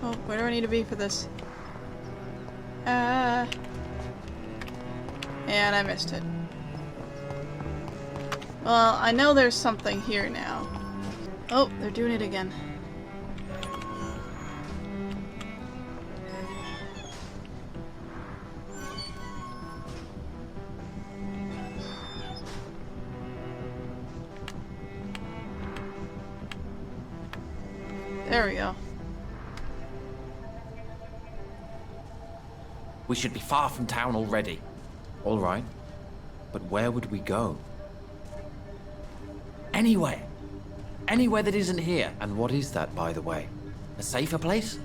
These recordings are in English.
Oh, where do I need to be for this? And I missed it. Well, I know there's something here now. Oh, they're doing it again. There we go. We should be far from town already. All right. But where would we go? Anywhere. Anywhere that isn't here. And what is that, by the way? A safer place?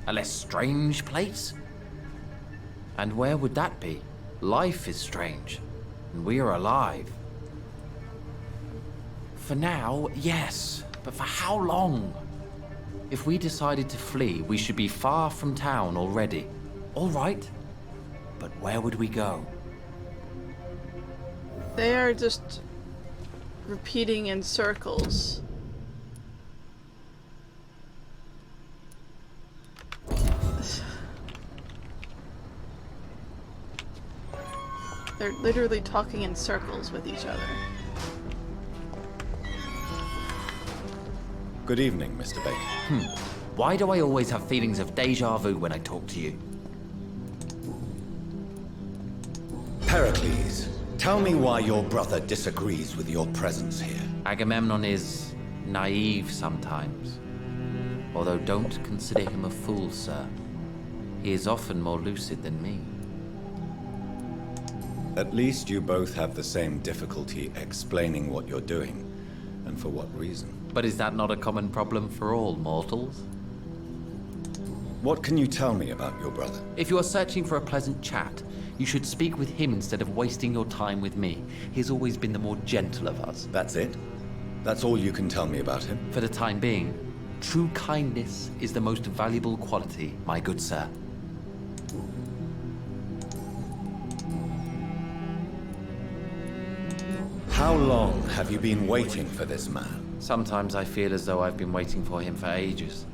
A less strange place? And where would that be? Life is strange. And we are alive. For now, yes. But for how long? If we decided to flee, we should be far from town already. All right. But where would we go? They are just repeating in circles. They're literally talking in circles with each other. Good evening, Mr. Baker. Why do I always have feelings of déjà vu when I talk to you? Pericles, tell me why your brother disagrees with your presence here. Agamemnon is naive sometimes. Although don't consider him a fool, sir. He is often more lucid than me. At least you both have the same difficulty explaining what you're doing, and for what reason. But is that not a common problem for all mortals? What can you tell me about your brother? If you are searching for a pleasant chat, you should speak with him instead of wasting your time with me. He's always been the more gentle of us. That's it? That's all you can tell me about him? For the time being, true kindness is the most valuable quality, my good sir. How long have you been waiting for this man? Sometimes I feel as though I've been waiting for him for ages.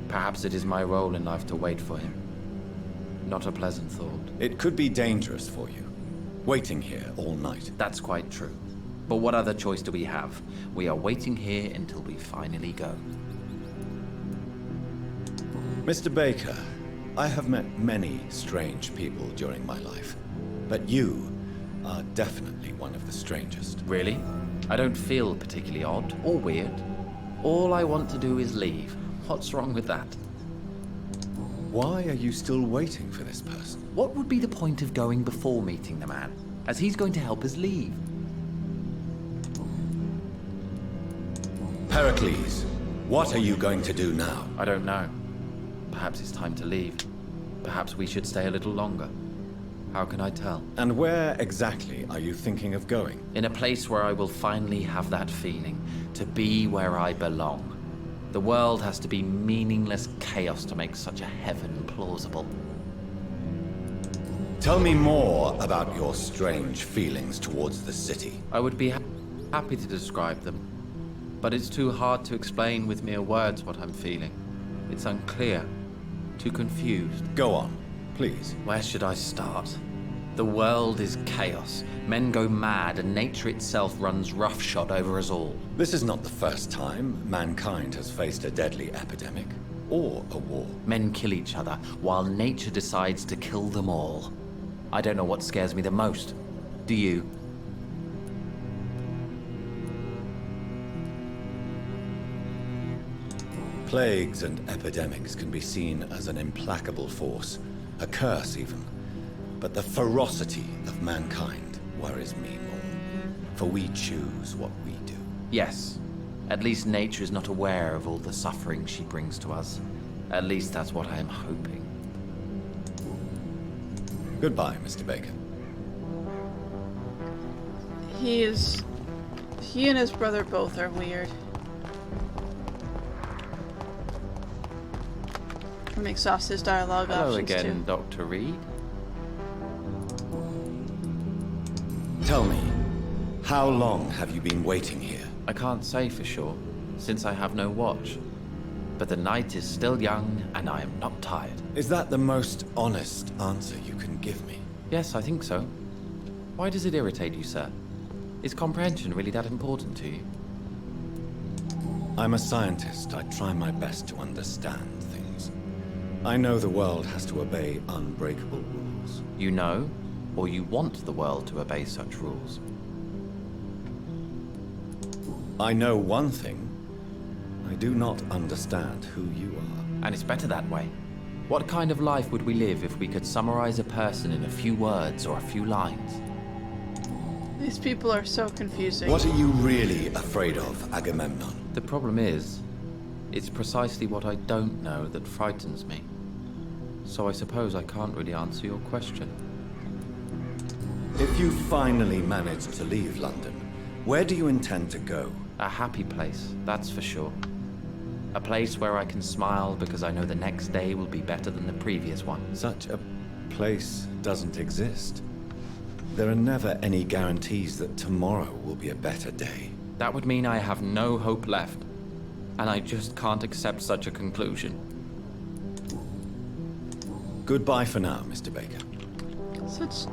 Perhaps it is my role in life to wait for him. Not a pleasant thought. It could be dangerous for you, waiting here all night. That's quite true. But what other choice do we have? We are waiting here until we finally go. Mr. Baker, I have met many strange people during my life, but you are definitely one of the strangest. Really? I don't feel particularly odd or weird. All I want to do is leave. What's wrong with that? Why are you still waiting for this person? What would be the point of going before meeting the man, as he's going to help us leave? Pericles, what are you going to do now? I don't know. Perhaps it's time to leave. Perhaps we should stay a little longer. How can I tell? And where exactly are you thinking of going? In a place where I will finally have that feeling, to be where I belong. The world has to be meaningless chaos to make such a heaven plausible. Tell me more about your strange feelings towards the city. I would be happy to describe them, but it's too hard to explain with mere words what I'm feeling. It's unclear, too confused. Go on, please. Where should I start? The world is chaos. Men go mad, and nature itself runs roughshod over us all. This is not the first time mankind has faced a deadly epidemic, or a war. Men kill each other, while nature decides to kill them all. I don't know what scares me the most. Do you? Plagues and epidemics can be seen as an implacable force, a curse even. But the ferocity of mankind worries me more, for we choose what we do. Yes. At least nature is not aware of all the suffering she brings to us. At least that's what I am hoping. Goodbye, Mr. Baker. He and his brother both are weird. Let me exhaust his dialogue Hello options again, too. Dr. Reed. Tell me, how long have you been waiting here? I can't say for sure, since I have no watch. But the night is still young, and I am not tired. Is that the most honest answer you can give me? Yes, I think so. Why does it irritate you, sir? Is comprehension really that important to you? I'm a scientist. I try my best to understand things. I know the world has to obey unbreakable rules. You know, or you want the world to obey such rules? I know one thing. I do not understand who you are. And it's better that way. What kind of life would we live if we could summarize a person in a few words or a few lines? These people are so confusing. What are you really afraid of, Agamemnon? The problem is, it's precisely what I don't know that frightens me. So I suppose I can't really answer your question. If you finally manage to leave London, where do you intend to go? A happy place, that's for sure. A place where I can smile because I know the next day will be better than the previous one. Such a place doesn't exist. There are never any guarantees that tomorrow will be a better day. That would mean I have no hope left. And I just can't accept such a conclusion. Goodbye for now, Mr. Baker. Such...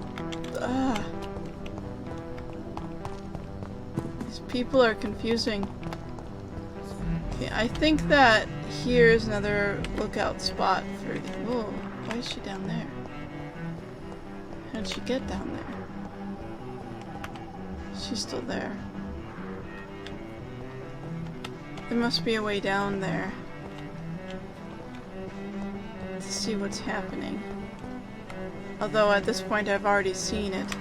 These people are confusing. Okay, I think that here is another lookout spot for the... Whoa, why is she down there? How did she get down there? She's still there. There must be a way down there to see what's happening. Although at this point I've already seen it.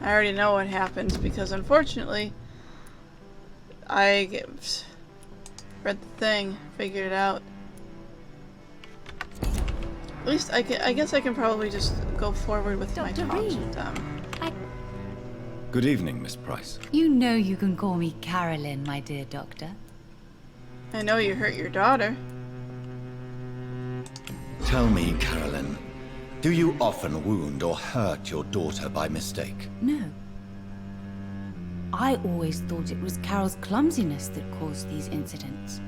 I already know what happens because unfortunately I read the thing, figured it out. At least I guess I can probably just go forward with my Dr. talks Reed. with them. Good evening, Miss Price. You know you can call me Carolyn, my dear doctor. I know you hurt your daughter. Tell me, Carolyn, do you often wound or hurt your daughter by mistake? No. I always thought it was Carol's clumsiness that caused these incidents.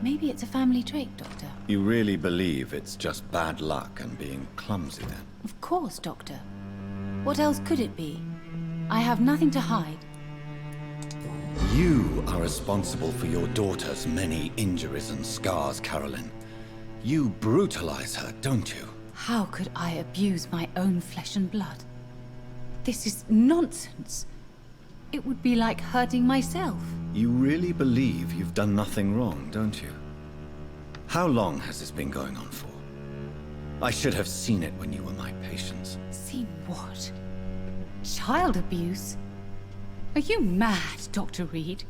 Maybe it's a family trait, Doctor. You really believe it's just bad luck and being clumsy then? Of course, Doctor. What else could it be? I have nothing to hide. You are responsible for your daughter's many injuries and scars, Carolyn. You brutalize her, don't you? How could I abuse my own flesh and blood? This is nonsense. It would be like hurting myself. You really believe you've done nothing wrong, don't you? How long has this been going on for? I should have seen it when you were my patients. Seen what? Child abuse? Are you mad, Dr. Reed?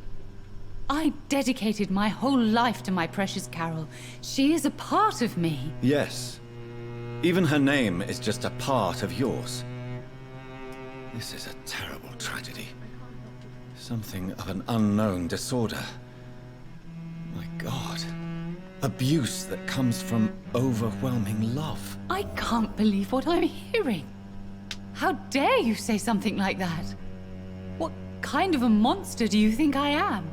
I dedicated my whole life to my precious Carol. She is a part of me. Yes. Even her name is just a part of yours. This is a terrible tragedy. Something of an unknown disorder. My God. Abuse that comes from overwhelming love. I can't believe what I'm hearing. How dare you say something like that? What kind of a monster do you think I am?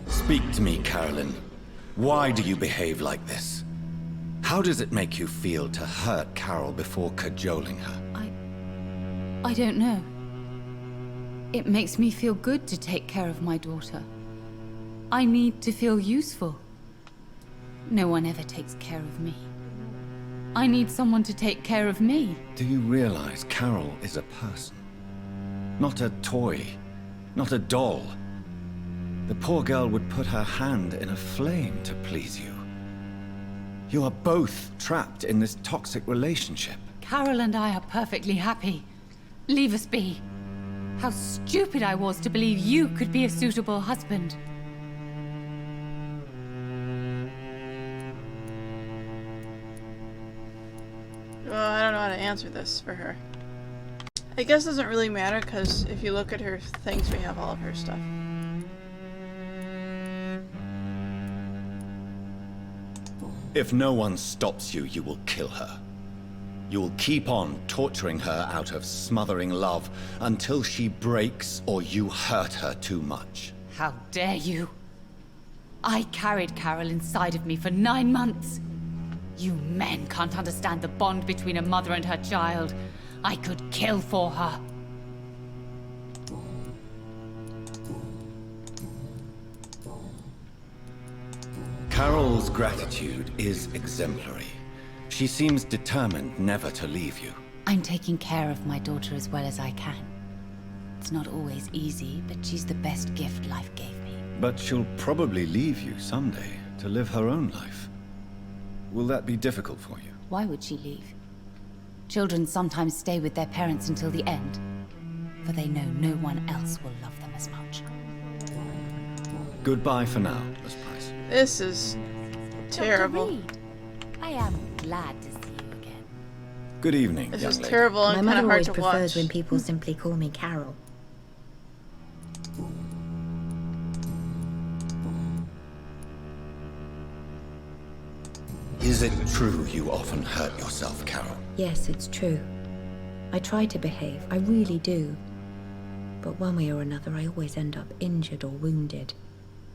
Speak to me, Carolyn. Why do you behave like this? How does it make you feel to hurt Carol before cajoling her? I don't know. It makes me feel good to take care of my daughter. I need to feel useful. No one ever takes care of me. I need someone to take care of me. Do you realize Carol is a person? Not a toy. Not a doll. The poor girl would put her hand in a flame to please you. You are both trapped in this toxic relationship. Carol and I are perfectly happy. Leave us be. How stupid I was to believe you could be a suitable husband. Well, I don't know how to answer this for her. I guess it doesn't really matter because if you look at her things, we have all of her stuff. If no one stops you, you will kill her. You'll keep on torturing her out of smothering love until she breaks or you hurt her too much. How dare you? I carried Carol inside of me for 9 months. You men can't understand the bond between a mother and her child. I could kill for her. Carol's gratitude is exemplary. She seems determined never to leave you. I'm taking care of my daughter as well as I can. It's not always easy, but she's the best gift life gave me. But she'll probably leave you someday to live her own life. Will that be difficult for you? Why would she leave? Children sometimes stay with their parents until the end, for they know no one else will love them as much. Goodbye for now, Miss Price. This is terrible. Dr. Reed, I am glad to see you again. Good evening, This young is lady. terrible My and kind mother of hard always to prefers watch. when people simply call me Carol. Is it true you often hurt yourself, Carol? Yes, it's true. I try to behave, I really do. But one way or another, I always end up injured or wounded.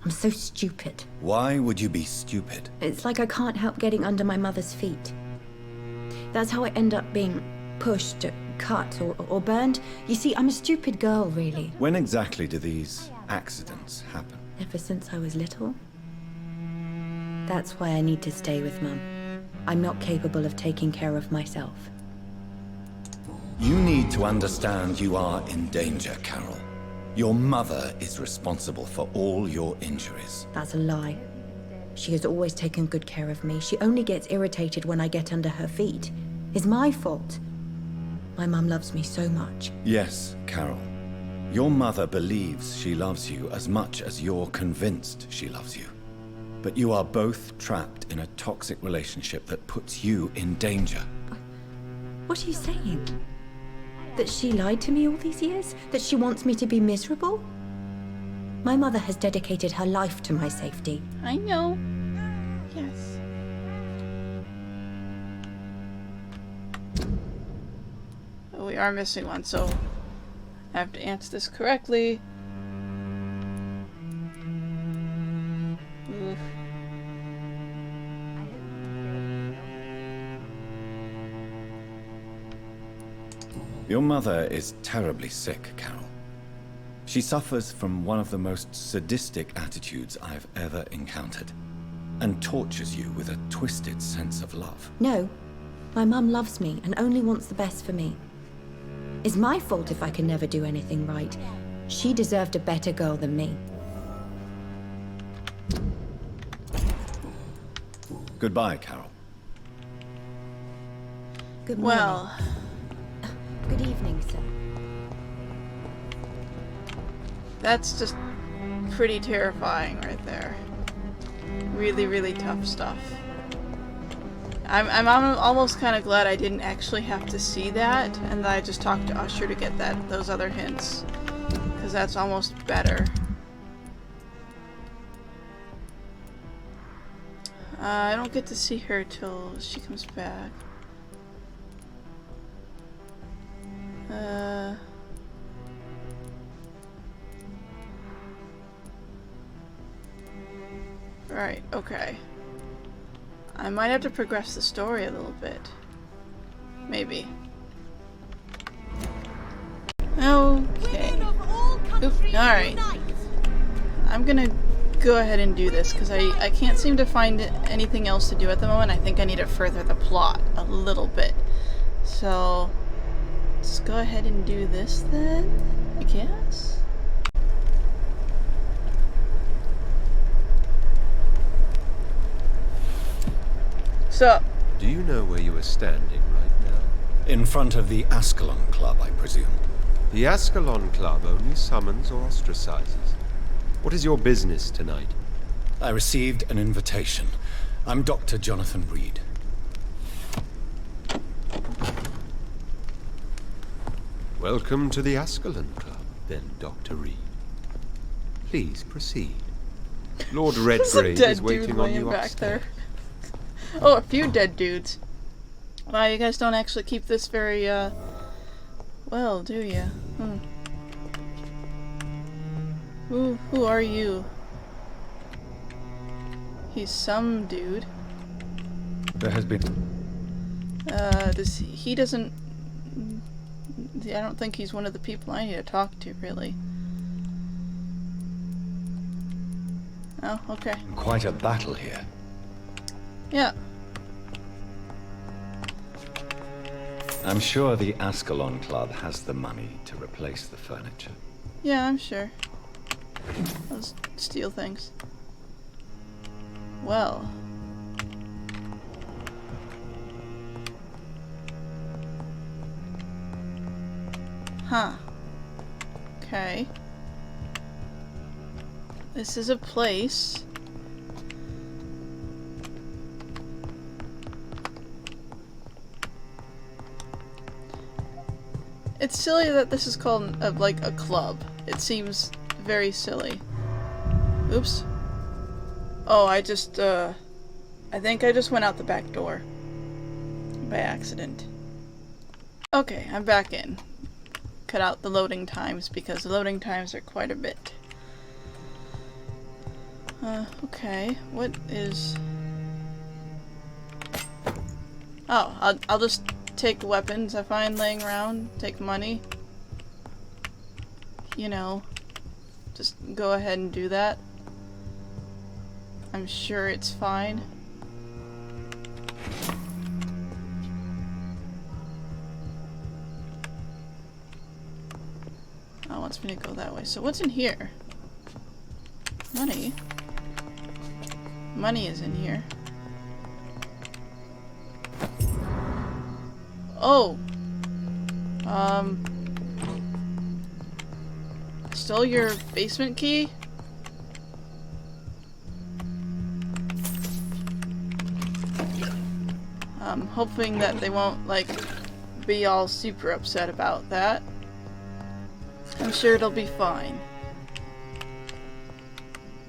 I'm so stupid. Why would you be stupid? It's like I can't help getting under my mother's feet. That's how I end up being pushed, cut, or burned. You see, I'm a stupid girl, really. When exactly do these accidents happen? Ever since I was little. That's why I need to stay with Mum. I'm not capable of taking care of myself. You need to understand you are in danger, Carol. Your mother is responsible for all your injuries. That's a lie. She has always taken good care of me. She only gets irritated when I get under her feet. It's my fault. My mum loves me so much. Yes, Carol. Your mother believes she loves you as much as you're convinced she loves you. But you are both trapped in a toxic relationship that puts you in danger. What are you saying? That she lied to me all these years? That she wants me to be miserable? My mother has dedicated her life to my safety. I know. Yes. Oh, we are missing one, so I have to answer this correctly. Oof. Your mother is terribly sick, Carol. She suffers from one of the most sadistic attitudes I've ever encountered, and tortures you with a twisted sense of love. No, my mum loves me and only wants the best for me. It's my fault if I can never do anything right. She deserved a better girl than me. Goodbye, Carol. Good morning. Well, Good evening, sir. that's just pretty terrifying right there. Really, really tough stuff. I'm almost kind of glad I didn't actually have to see that, and that I just talked to Usher to get those other hints, because that's almost better. I don't get to see her till she comes back. Right, okay. I might have to progress the story a little bit. Maybe. Okay. Alright. I'm gonna go ahead and do this, because I can't seem to find anything else to do at the moment. I think I need to further the plot a little bit. So, let's go ahead and do this then, I guess? So, Do you know where you are standing right now? In front of the Ascalon Club, I presume. The Ascalon Club only summons or ostracizes. What is your business tonight? I received an invitation. I'm Dr. Jonathan Reed. Welcome to the Ascalon Club, then, Dr. Reed. Please proceed. Lord there's a Redgrave dead is dude waiting on laying you back upstairs. there. Oh, a few dead dudes. Wow, you guys don't actually keep this very, well, do you? Who are you? He's some dude. There has been... He doesn't... I don't think he's one of the people I need to talk to, really. Oh, okay. quite a battle here. Yeah. I'm sure the Ascalon Club has the money to replace the furniture. Yeah, I'm sure. Let's steal things. Well. Huh. Okay. This is a place. It's silly that this is called like a club. It seems very silly. Oops. Oh, I think I just went out the back door. By accident. Okay, I'm back in. Cut out the loading times because the loading times are quite a bit. Okay. What is... Oh, I'll just take weapons I find laying around, take money. You know, just go ahead and do that. I'm sure it's fine. Oh, it wants me to go that way. So what's in here? Money? Money is in here. Oh! Stole your basement key? I'm hoping that they won't, like, be all super upset about that. I'm sure it'll be fine.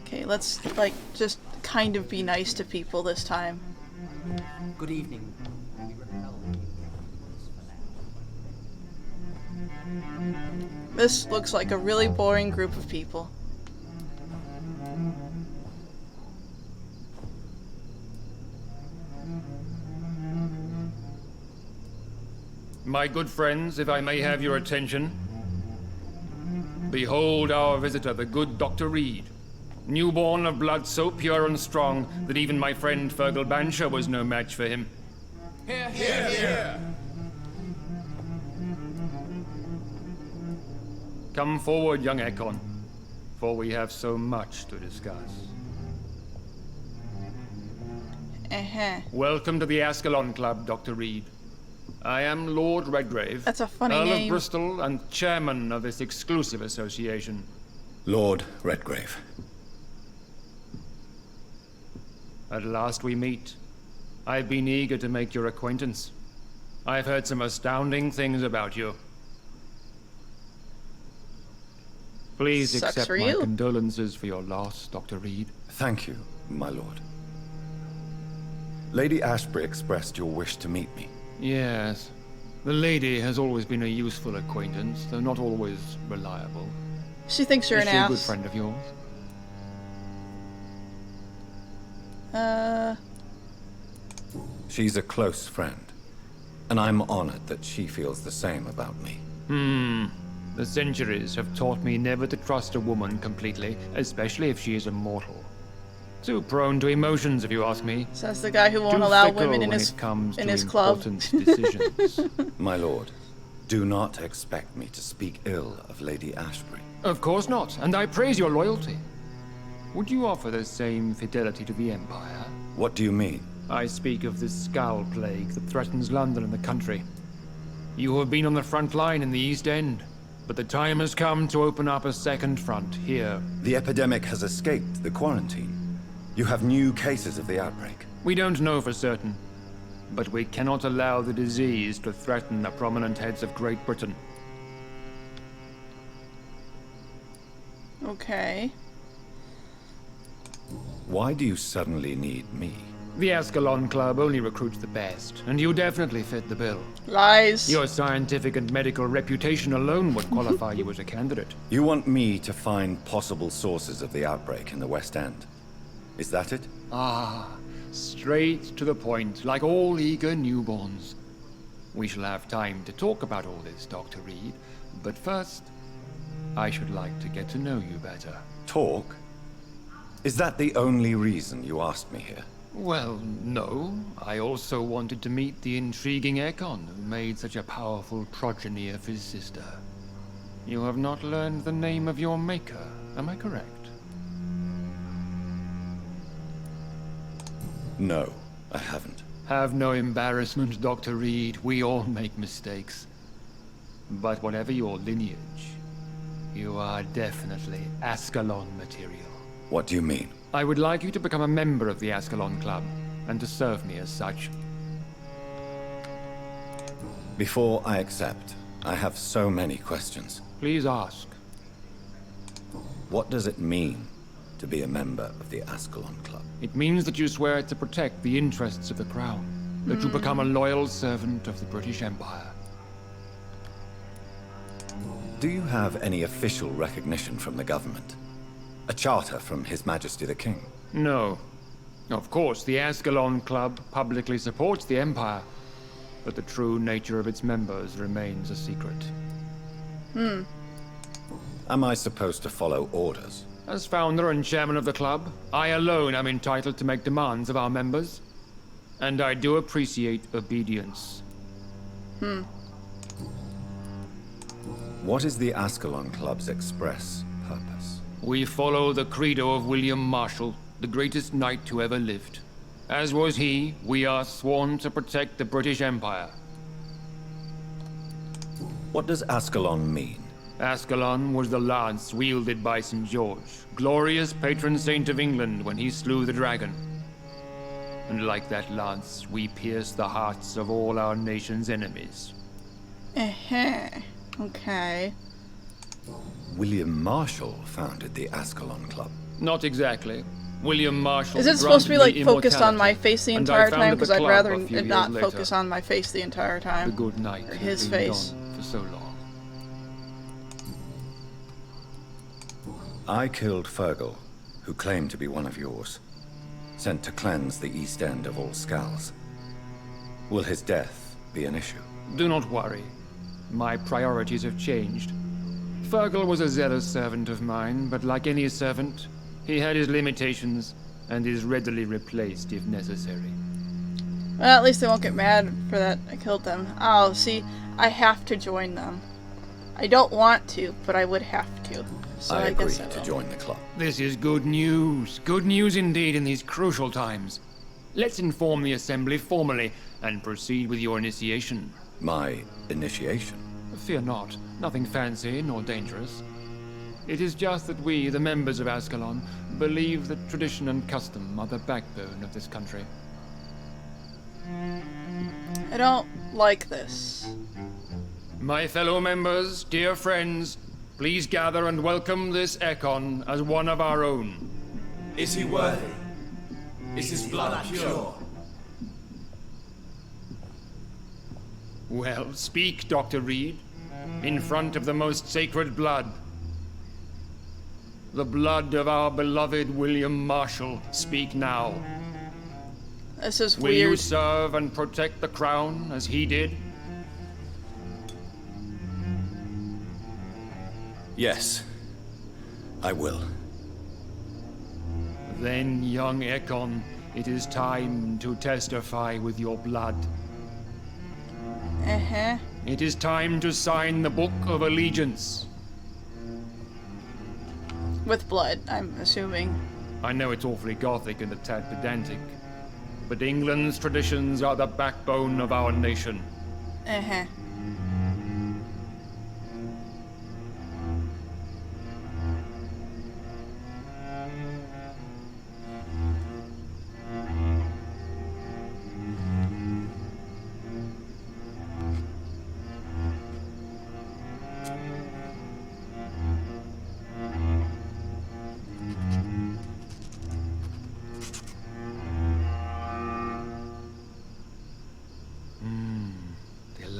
Okay, let's, like, just kind of be nice to people this time. Good evening. This looks like a really boring group of people. My good friends, if I may have your attention. Behold our visitor, the good Dr. Reed. Newborn of blood so pure and strong that even my friend Fergal Bansher was no match for him. Here, here, here. Come forward, young Ekon, for we have so much to discuss. Welcome to the Ascalon Club, Dr. Reed. I am Lord Redgrave, That's a funny Earl name. of Bristol and chairman of this exclusive association. Lord Redgrave. At last we meet. I've been eager to make your acquaintance. I've heard some astounding things about you. Please Sucks accept for my you. condolences for your loss, Dr. Reed. Thank you, my lord. Lady Ashbury expressed your wish to meet me. Yes. The lady has always been a useful acquaintance, though not always reliable. She thinks you're Is an she a ass. good friend of yours? She's a close friend, and I'm honored that she feels the same about me. The centuries have taught me never to trust a woman completely, especially if she is immortal. Too prone to emotions, if you ask me. Says the guy who won't Too allow fickle women in when his it comes in to his club. important decisions. My lord, do not expect me to speak ill of Lady Ashbury. Of course not, and I praise your loyalty. Would you offer the same fidelity to the Empire? What do you mean? I speak of the Skull Plague that threatens London and the country. You have been on the front line in the East End, but the time has come to open up a second front here. The epidemic has escaped the quarantine. You have new cases of the outbreak. We don't know for certain, but we cannot allow the disease to threaten the prominent heads of Great Britain. Okay. Why do you suddenly need me? The Ascalon Club only recruits the best, and you definitely fit the bill. Lies. Your scientific and medical reputation alone would qualify you as a candidate. You want me to find possible sources of the outbreak in the West End? Is that it? Ah, straight to the point, like all eager newborns. We shall have time to talk about all this, Dr. Reed, but first, I should like to get to know you better. Talk? Is that the only reason you asked me here? Well, no. I also wanted to meet the intriguing Ekon who made such a powerful progeny of his sister. You have not learned the name of your maker, am I correct? No, I haven't. Have no embarrassment, Dr. Reed. We all make mistakes. But whatever your lineage, you are definitely Ascalon material. What do you mean? I would like you to become a member of the Ascalon Club, and to serve me as such. Before I accept, I have so many questions. Please ask. What does it mean to be a member of the Ascalon Club? It means that you swear to protect the interests of the Crown, that you become a loyal servant of the British Empire. Do you have any official recognition from the government? A charter from His Majesty the King? No. Of course, the Ascalon Club publicly supports the Empire, but the true nature of its members remains a secret. Am I supposed to follow orders? As founder and chairman of the club, I alone am entitled to make demands of our members, and I do appreciate obedience. What is the Ascalon Club's express purpose? We follow the credo of William Marshall, the greatest knight who ever lived. As was he, we are sworn to protect the British Empire. What does Ascalon mean? Ascalon was the lance wielded by St. George, glorious patron saint of England when he slew the dragon. And like that lance, we pierce the hearts of all our nation's enemies. Okay. William Marshall founded the Ascalon Club. Not exactly. William Marshall. Is it supposed to be like granted me focused on my immortality, face the and I entire time? founded Because the I'd club rather a few it years not later. focus on my face the entire The time. good knight Or who his had been face. gone for so long. I killed Fergal, who claimed to be one of yours. Sent to cleanse the East End of all Scals. Will his death be an issue? Do not worry. My priorities have changed. Fergal was a zealous servant of mine, but like any servant, he had his limitations and is readily replaced if necessary. Well, at least they won't get mad for that I killed them. Oh, see, I have to join them. I don't want to, but I would have to. So I I agree guess I to will. join the club. This is good news. Good news indeed in these crucial times. Let's inform the Assembly formally and proceed with your initiation. My initiation? Fear not. Nothing fancy nor dangerous. It is just that we, the members of Ascalon, believe that tradition and custom are the backbone of this country. I don't like this. My fellow members, dear friends, please gather and welcome this Ekon as one of our own. Is he worthy? Is his blood pure? Well, speak, Dr. Reed, in front of the most sacred blood. The blood of our beloved William Marshall. Speak now. This is Will you weird. serve and protect the crown as he did? Yes, I will. Then, young Ekon, it is time to testify with your blood. It is time to sign the Book of Allegiance. With blood, I'm assuming. I know it's awfully gothic and a tad pedantic, but England's traditions are the backbone of our nation.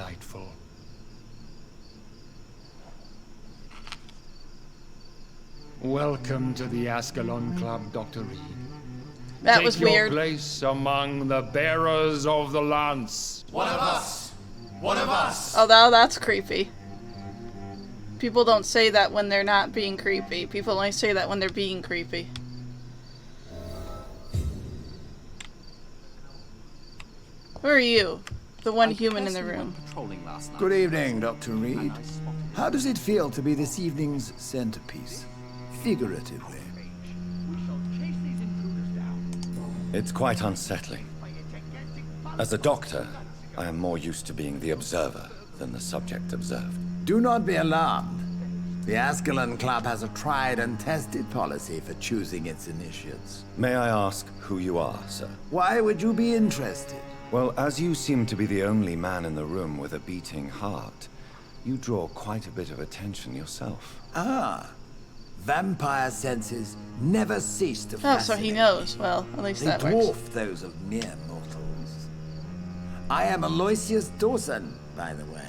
delightful. Welcome to the Ascalon Club, Dr. Reed. That Take was your weird. place among the bearers of the lance. One of us! One of us! Oh, that's creepy. People don't say that when they're not being creepy. People only say that when they're being creepy. Who are you? The one human in the room. Good evening, Dr. Reed. How does it feel to be this evening's centerpiece? Figuratively. It's quite unsettling. As a doctor, I am more used to being the observer than the subject observed. Do not be alarmed. The Ascalon Club has a tried and tested policy for choosing its initiates. May I ask who you are, sir? Why would you be interested? Well, as you seem to be the only man in the room with a beating heart, you draw quite a bit of attention yourself. Ah. Vampire senses never cease to Oh, fascinate so he knows. Well, at least They that dwarf works. those of mere mortals. I am Aloysius Dawson, by the way.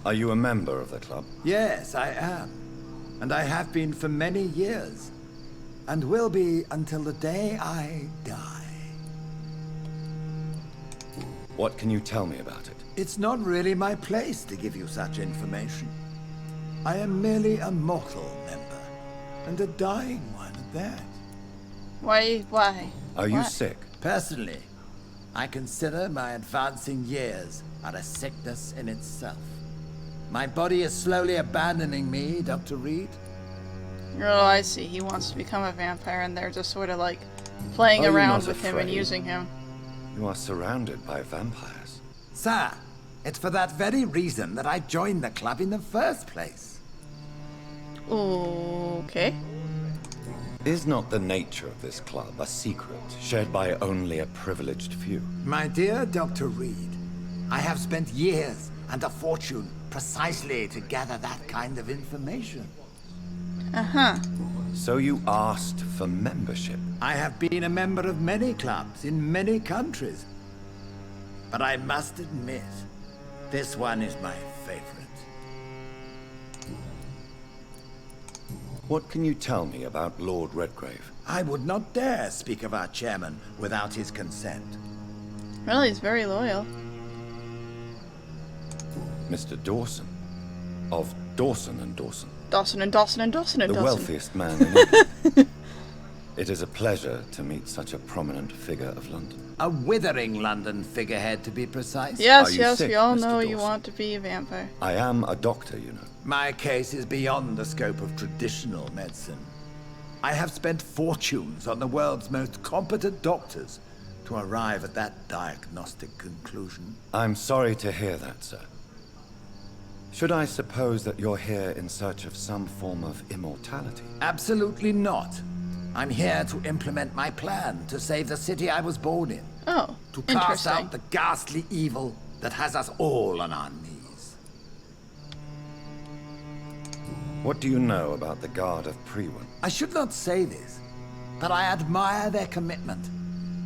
Are you a member of the club? Yes, I am. And I have been for many years. And will be until the day I die. What can you tell me about it? It's not really my place to give you such information. I am merely a mortal member, and a dying one at that. Why? Are you What? sick? Personally, I consider my advancing years are a sickness in itself. My body is slowly abandoning me, Dr. Reed. Oh, I see. He wants to become a vampire, and they're just sort of like playing Are you around not with him and afraid? using him. You are surrounded by vampires. Sir, it's for that very reason that I joined the club in the first place. Okay. Is not the nature of this club a secret shared by only a privileged few? My dear Dr. Reed, I have spent years and a fortune precisely to gather that kind of information. Uh-huh. So you asked for membership? I have been a member of many clubs in many countries. But I must admit, this one is my favorite. What can you tell me about Lord Redgrave? I would not dare speak of our chairman without his consent. Really, he's very loyal. Mr. Dawson? Of Dawson and Dawson? Dawson and Dawson and Dawson and The Dawson. wealthiest man in England. It is a pleasure to meet such a prominent figure of London. A withering London figurehead, to be precise. Yes, Are you yes, sick, we all Mr. know you Dawson? want to be a vampire. I am a doctor, you know. My case is beyond the scope of traditional medicine. I have spent fortunes on the world's most competent doctors to arrive at that diagnostic conclusion. I'm sorry to hear that, sir. Should I suppose that you're here in search of some form of immortality? Absolutely not. I'm here to implement my plan to save the city I was born in. Oh, To cast interesting. out the ghastly evil that has us all on our knees. What do you know about the Guard of Priwen? I should not say this, but I admire their commitment.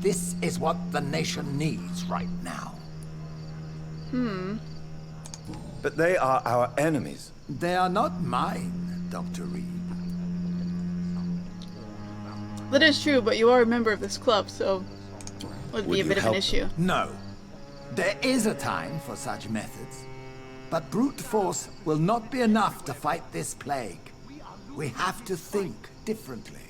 This is what the nation needs right now. But they are our enemies. They are not mine, Dr. Reed. That is true, but you are a member of this club, so it would be Would a you bit of an help issue. them? No. There is a time for such methods. But brute force will not be enough to fight this plague. We have to think differently.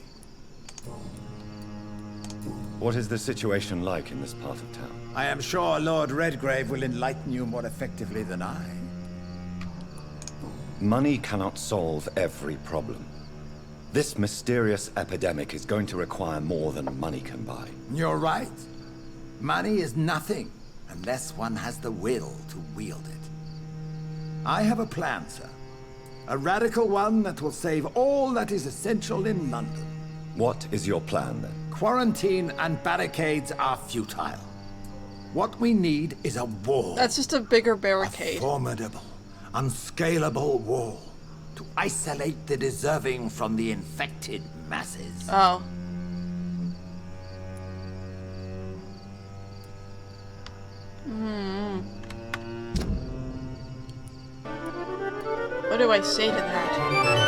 What is the situation like in this part of town? I am sure Lord Redgrave will enlighten you more effectively than I. Money cannot solve every problem. This mysterious epidemic is going to require more than money can buy. You're right. Money is nothing unless one has the will to wield it. I have a plan, sir. A radical one that will save all that is essential in London. What is your plan, then? Quarantine and barricades are futile. What we need is a wall. That's just a bigger A barricade. formidable, unscalable wall to isolate the deserving from the infected masses. What do I say to that?